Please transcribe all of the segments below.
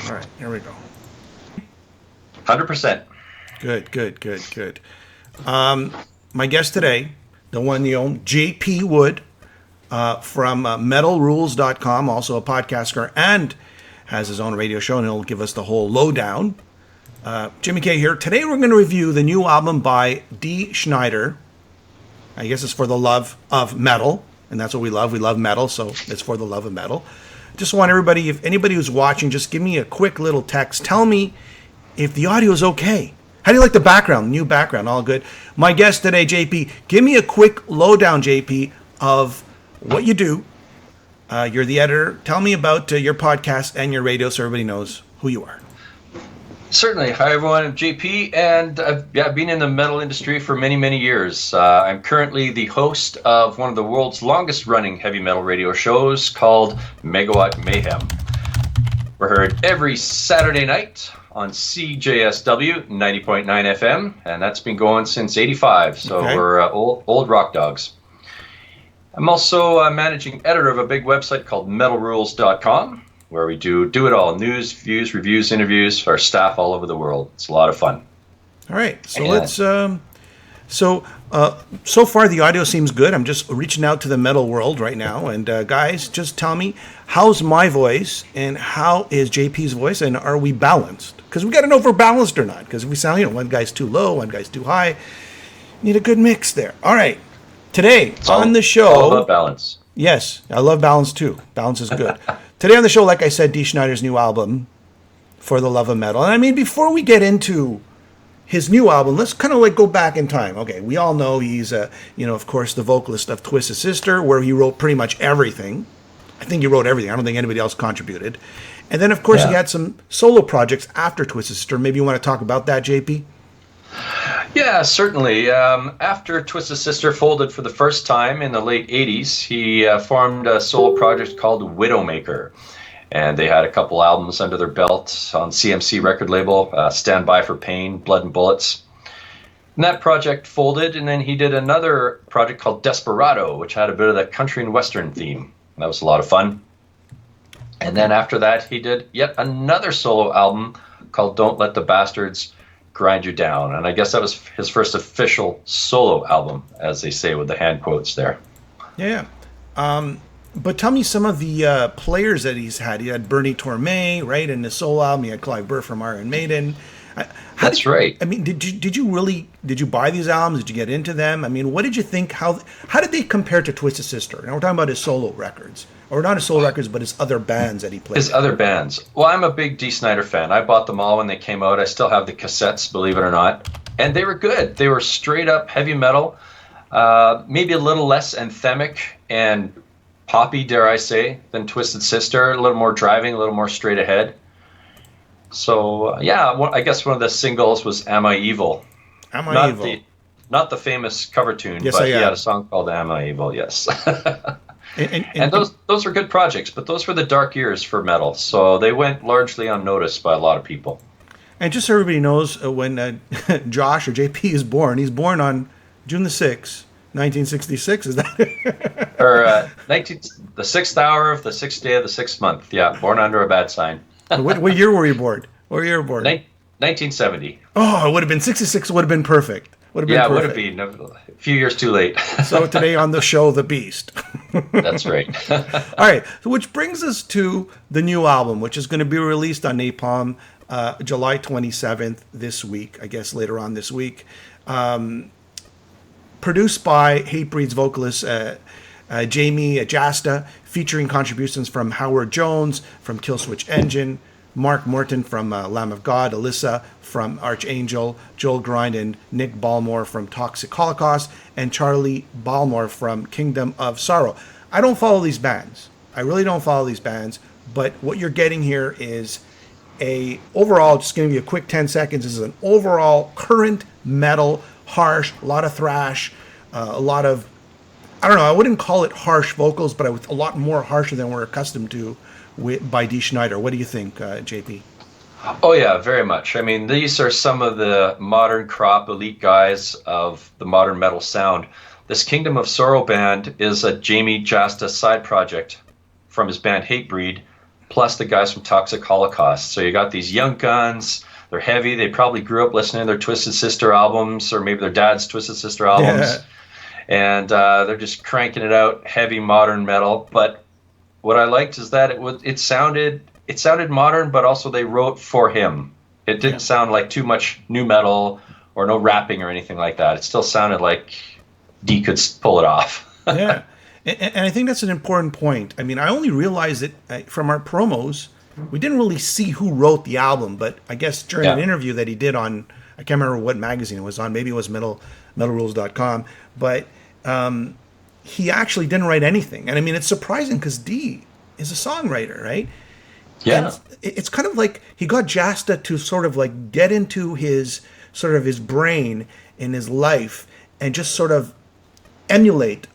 All right, here we go. 100%. Good. My guest today, the one you own, JP Wood, from metalrules.com, also a podcaster and has his own radio show, and he'll give us the whole lowdown. Jimmy K here. Today we're going to review the new album by Dee Snider. I guess it's for the love of metal, and that's what we love. We love metal, so it's for the love of metal. Just want everybody, if anybody who's watching, just give me a quick little text. Tell me if the audio is okay. How do you like the background? New background, all good. My guest today, JP, give me a quick lowdown, JP, of what you do. You're the editor. Tell me about your podcast and your radio so everybody knows who you are. Certainly. Hi, everyone. I'm JP, and I've been in the metal industry for many, many years. I'm currently the host of one of the world's longest-running heavy metal radio shows called Megawatt Mayhem. We're heard every Saturday night on CJSW 90.9 FM, and that's been going since '85, so okay. We're old rock dogs. I'm also managing editor of a big website called metalrules.com, where we do it all: news, views, reviews, interviews for our staff all over the world. It's a lot of fun. All right, so let's. So far the audio seems good. I'm just reaching out to the metal world right now, and guys, just tell me, how's my voice and how is JP's voice, and are we balanced? Because we got to know if we're balanced or not. Because we sound, one guy's too low, one guy's too high. Need a good mix there. All right, today on the show, all about balance. Yes, I love balance too. Balance is good. Today on the show, like I said, Dee Snider's new album, For the Love of Metal. And I mean, before we get into his new album, let's kind of go back in time. Okay, we all know he's, of course, the vocalist of Twisted Sister, where he wrote pretty much everything. I think he wrote everything. I don't think anybody else contributed. And then, of course, he had some solo projects after Twisted Sister. Maybe you want to talk about that, JP? Yeah, certainly. After Twisted Sister folded for the first time in the late 80s, he formed a solo project called Widowmaker. And they had a couple albums under their belt on CMC record label, Stand By for Pain, Blood and Bullets. And that project folded, and then he did another project called Desperado, which had a bit of that country and western theme. That was a lot of fun. And then after that, he did yet another solo album called Don't Let the Bastards Grind You Down. And I guess that was his first official solo album, as they say with the hand quotes there. Yeah. But tell me some of the players that he's had. He had Bernie Torme, right, in the solo album. He had Clive Burr from Iron Maiden. That's right. I mean, did you buy these albums? Did you get into them? I mean, what did you think? How did they compare to Twisted Sister? And we're talking about his solo records. Or not his solo records, but his other bands that he played. His other bands. Well, I'm a big Dee Snider fan. I bought them all when they came out. I still have the cassettes, believe it or not. And they were good. They were straight up heavy metal, maybe a little less anthemic and poppy, dare I say, than Twisted Sister. A little more driving, a little more straight ahead. So, I guess one of the singles was Am I Evil? Am I Evil? Not the famous cover tune, yes, but he had a song called Am I Evil, yes. And those were good projects, but those were the dark years for metal, so they went largely unnoticed by a lot of people. And just so everybody knows, when Josh or JP is born, he's born on June the 6th, 1966, is that? Or the 6th hour of the 6th day of the 6th month, yeah, born under a bad sign. What year were you born? What year were you born? 1970. Oh, it would have been 66, would have been perfect. Would have been a few years too late. So today on the show, The Beast. That's right. All right, so which brings us to the new album, which is going to be released on Napalm July 27th this week, I guess later on this week. Produced by Hatebreed's vocalist Jamie Jasta, featuring contributions from Howard Jones from Killswitch Engine, Mark Morton from Lamb of God, Alyssa from Archangel, Joel Grind and Nick Ballmore from Toxic Holocaust, and Charlie Ballmore from Kingdom of Sorrow. I don't follow these bands. I really don't follow these bands, but what you're getting here is overall, just giving you a quick 10 seconds, this is an overall current metal, harsh, a lot of thrash, a lot of, I don't know, I wouldn't call it harsh vocals, but a lot more harsher than we're accustomed to by Dee Snider. What do you think, JP? Oh, yeah, very much. I mean, these are some of the modern crop elite guys of the modern metal sound. This Kingdom of Sorrow band is a Jamie Jasta side project from his band Hatebreed plus the guys from Toxic Holocaust. So you got these young guns. They're heavy. They probably grew up listening to their Twisted Sister albums, or maybe their dad's Twisted Sister albums. Yeah. And they're just cranking it out, heavy modern metal. But what I liked is that it sounded modern, but also they wrote for him. It didn't sound like too much new metal or no rapping or anything like that. It still sounded like D could pull it off. Yeah. And I think that's an important point. I mean, I only realized it from our promos. We didn't really see who wrote the album, but I guess during an interview that he did on, I can't remember what magazine it was on, maybe it was metalrules.com, but he actually didn't write anything. And I mean, it's surprising because D is a songwriter, right? Yeah. And it's kind of like he got Jasta to sort of like get into his brain in his life and just sort of emulate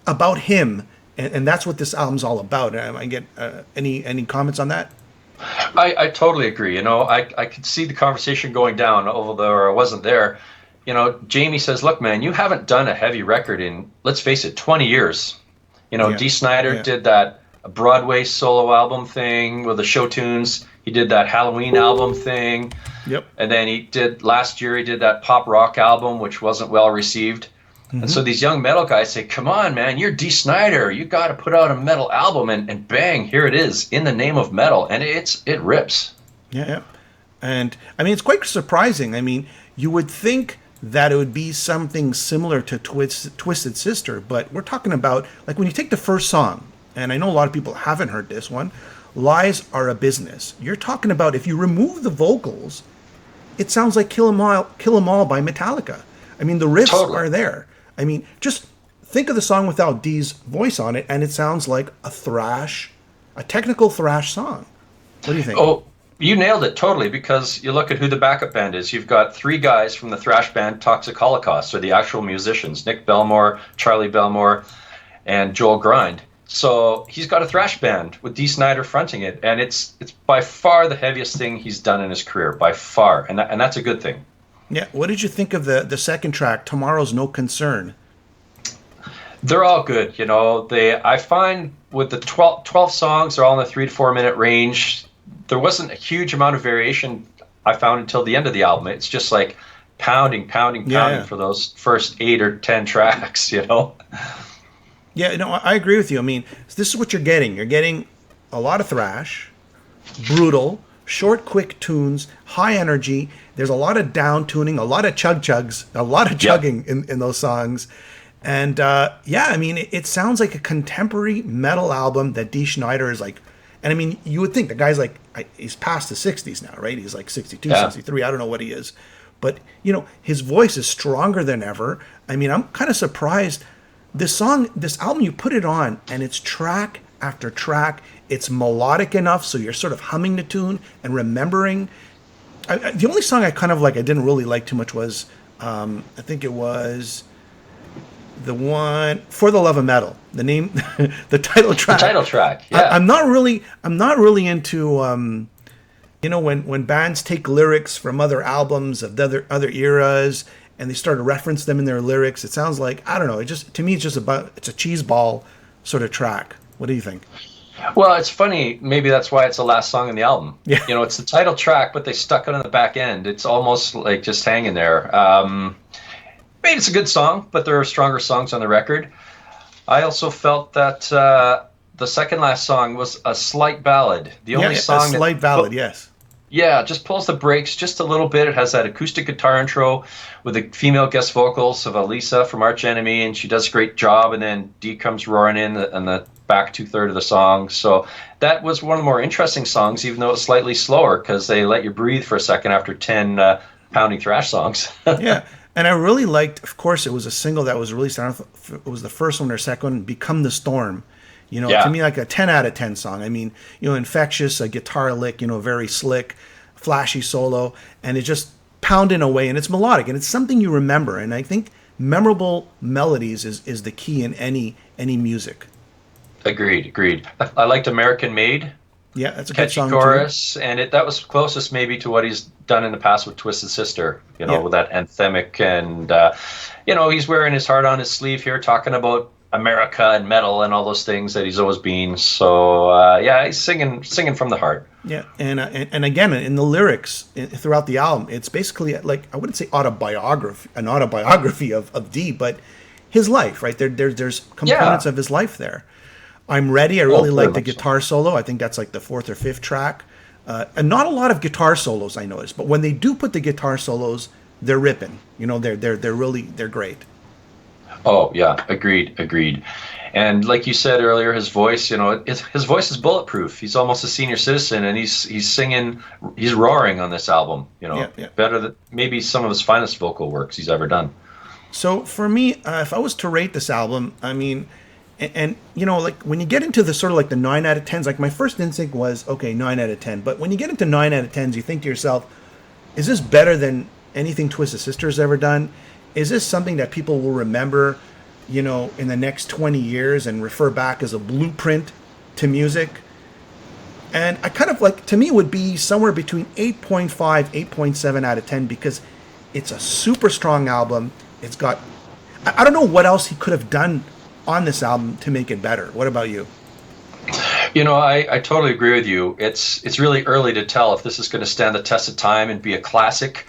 about him, and that's what this album's all about. I get any comments on that? I totally agree. You know, I could see the conversation going down, although I wasn't there. You know, Jamie says, "Look, man, you haven't done a heavy record in, let's face it, 20 years." You know, D. Snider did that Broadway solo album thing with the show tunes. He did that Halloween album thing. Yep. And then last year he did that pop rock album, which wasn't well received. Mm-hmm. And so these young metal guys say, come on, man, you're D. Snider. You got to put out a metal album. And bang, here it is, in the name of metal. And it rips. Yeah. And, I mean, it's quite surprising. I mean, you would think that it would be something similar to Twisted Sister, but we're talking about, like, when you take the first song, and I know a lot of people haven't heard this one, Lies Are a Business. You're talking about, if you remove the vocals, it sounds like Kill 'Em All by Metallica. I mean, the riffs are there. I mean, just think of the song without Dee's voice on it, and it sounds like a technical thrash song. What do you think? Oh, you nailed it totally, because you look at who the backup band is. You've got three guys from the thrash band Toxic Holocaust, or the actual musicians, Nick Belmore, Charlie Belmore, and Joel Grind. So he's got a thrash band with Dee Snider fronting it, and it's by far the heaviest thing he's done in his career, by far, and that's a good thing. Yeah. What did you think of the second track, Tomorrow's No Concern? They're all good, you know. I find with the 12 songs, they're all in the 3 to 4 minute range. There wasn't a huge amount of variation I found until the end of the album. It's just like pounding for those first 8 or 10 tracks, you know. Yeah, no, I agree with you. I mean, this is what you're getting. You're getting a lot of thrash, brutal, short, quick tunes, high energy. There's a lot of down tuning, a lot of chugs, a lot of chugging in those songs. And I mean, it sounds like a contemporary metal album that Dee Snider is like. And I mean, you would think the guy's like, he's past the 60s now, right? He's like 62, 63. I don't know what he is. But, you know, his voice is stronger than ever. I mean, I'm kind of surprised. This album, you put it on, and it's track after track. It's melodic enough, so you're sort of humming the tune and remembering. The only song I didn't really like too much was, I think it was the one For the Love of Metal. The name, the title track. The title track. Yeah. I'm not really into, you know, when bands take lyrics from other albums of other eras, and they start to reference them in their lyrics. It sounds like, I don't know, to me it's a cheese ball sort of track. What do you think? Well, it's funny, maybe that's why it's the last song in the album. Yeah. You know, it's the title track, but they stuck it on the back end. It's almost like just hanging there. Maybe it's a good song, but there are stronger songs on the record. I also felt that the second last song was a slight ballad. The only song a slight ballad, yes. Yeah, just pulls the brakes just a little bit. It has that acoustic guitar intro with the female guest vocals of Elisa from Arch Enemy, and she does a great job. And then Dee comes roaring in the back 2/3 of the song. So that was one of the more interesting songs, even though it's slightly slower, because they let you breathe for a second after 10 pounding thrash songs. Yeah, and I really liked, of course, it was a single that was released, I don't know if it was the first one or second one, Become the Storm. You know, to me, like a 10 out of 10 song. I mean, you know, infectious, a guitar lick, you know, very slick, flashy solo, and it just pounding away, and it's melodic, and it's something you remember. And I think memorable melodies is the key in any music. Agreed. I liked American Made. Yeah, that's a catchy good song chorus, too. And that was closest maybe to what he's done in the past with Twisted Sister. You know, with that anthemic, and you know, he's wearing his heart on his sleeve here, talking about America and metal and all those things that he's always been. So yeah, he's singing from the heart. Yeah, and again in the lyrics throughout the album, it's basically like I wouldn't say an autobiography of D, but his life, right? There's components of his life there. I'm Ready. I really like the guitar solo. I think that's like the fourth or fifth track. And not a lot of guitar solos I noticed, but when they do put the guitar solos, they're ripping. You know, they're great. Oh yeah, agreed. And like you said earlier, his voice, his voice is bulletproof. He's almost a senior citizen, and he's singing, he's roaring on this album. Better than maybe some of his finest vocal works he's ever done. So for me, if I was to rate this album, I mean, and like when you get into the sort of like the 9 out of 10s, like my first instinct was, okay, 9 out of 10. But when you get into 9 out of 10s, you think to yourself, is this better than anything Twisted Sister's ever done? Is this something that people will remember, in the next 20 years and refer back as a blueprint to music? And I kind of like, to me, it would be somewhere between 8.5, 8.7 out of 10 because it's a super strong album. It's got, I don't know what else he could have done on this album to make it better. What about you? I totally agree with you. It's really early to tell if this is going to stand the test of time and be a classic.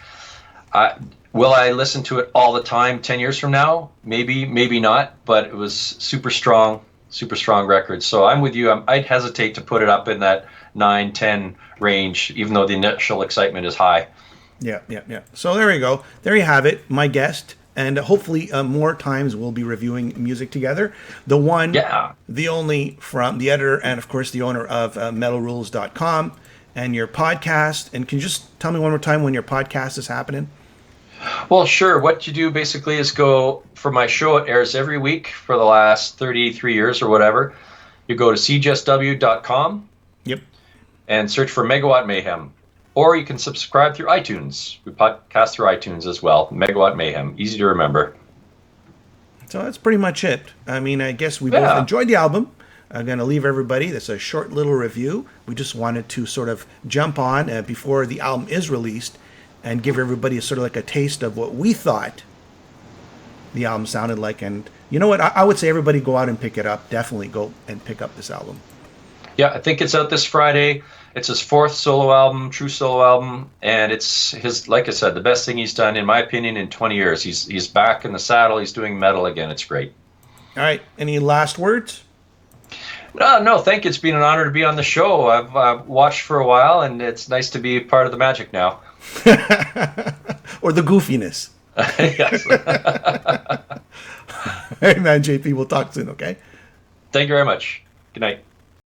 Will I listen to it all the time 10 years from now? Maybe, maybe not, but it was super strong record. So I'm with you. I'd hesitate to put it up in that 9, 10 range, even though the initial excitement is high. Yeah. So there you go. There you have it, my guest. And hopefully more times we'll be reviewing music together. The one, the only, from the editor and, of course, the owner of metalrules.com and your podcast. And can you just tell me one more time when your podcast is happening? Well, sure. What you do basically is go for my show. It airs every week for the last 33 years or whatever. You go to cjsw.com. Yep. And search for Megawatt Mayhem. Or you can subscribe through iTunes. We podcast through iTunes as well. Megawatt Mayhem. Easy to remember. So that's pretty much it. I mean, I guess we both enjoyed the album. I'm going to leave everybody. That's a short little review. We just wanted to sort of jump on before the album is released and give everybody a sort of like a taste of what we thought the album sounded like. And you know what? I would say everybody go out and pick it up. Definitely go and pick up this album. Yeah, I think it's out this Friday. It's his fourth solo album, true solo album, and it's his, like I said, the best thing he's done, in my opinion, in 20 years. He's back in the saddle. He's doing metal again. It's great. All right. Any last words? No, thank you. It's been an honor to be on the show. I've watched for a while, and it's nice to be part of the magic now. Or the goofiness. Yes. Hey, man, JP, we'll talk soon, okay? Thank you very much. Good night.